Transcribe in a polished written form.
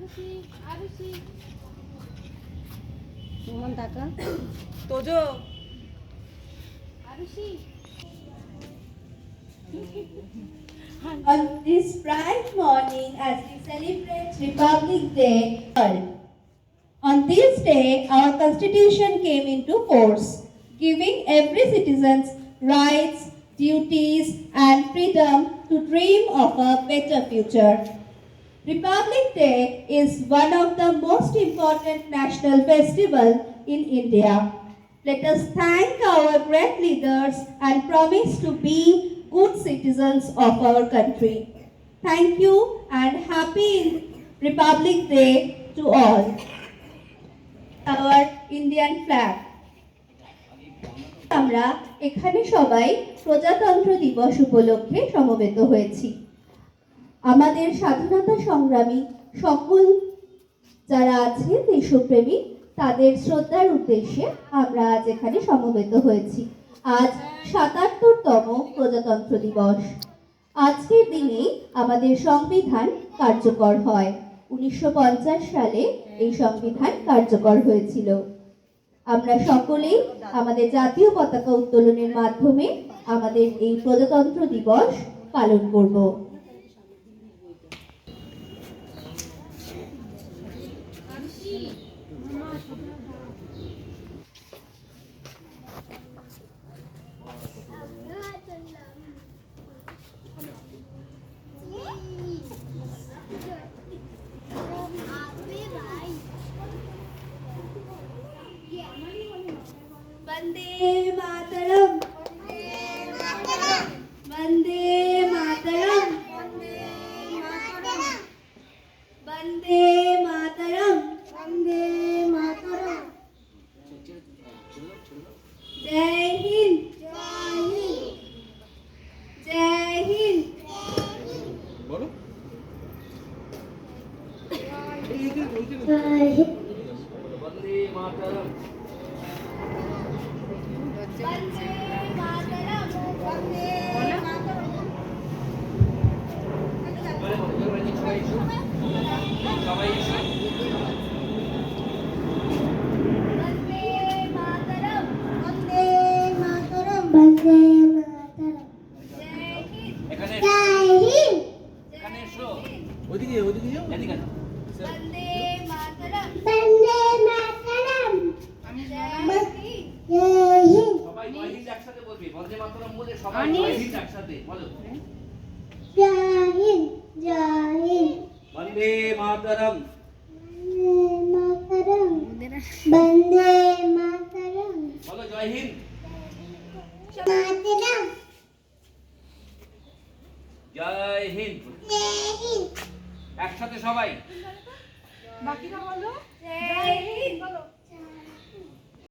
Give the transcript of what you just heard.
On this bright morning, as we celebrate Republic Day, on this day, our Constitution came into force, giving every citizen's rights, duties, and freedom to dream of a better future. Republic Day is one of the most important national festivals in India. Let us thank our great leaders and promise to be good citizens of our country. Thank you and happy Republic Day to all. Our Indian flag. আমরা এখানে সবাই প্রজাতন্ত্র দিবস উপলক্ষে সমবেত হয়েছি। আমাদের স্বাধীনতা সংগ্রামী সকল যারা আছে দেশপ্রেমী তাদের শ্রদ্ধার উদ্দেশ্যে আমরা আজ এখানে সমবেত হয়েছি। আজ ৭৭তম প্রজাতন্ত্র দিবস। আজকের দিনে আমাদের সংবিধান কার্যকর হয়। ১৯৫০ সালে এই সংবিধান কার্যকর হয়েছিল। আমরা সকলেই আমাদের জাতীয় পতাকা উত্তোলনের মাধ্যমে আমাদের এই প্রজাতন্ত্র দিবস পালন করব। वंदे मातरम, वंदे मातरम, वंदे मातरम, वंदे मातरम। जय हिंद, जय हिंद। बोलो। वंदे मातरम। वंदे मातरम, वंदे मातरम। वंदे मातरम, वंदे मातरम। बोलो जय हिंद, मातरम, जय हिंद, जय हिंद। একসাথে সবাই বাকিটা বলো জয় হিন্দ।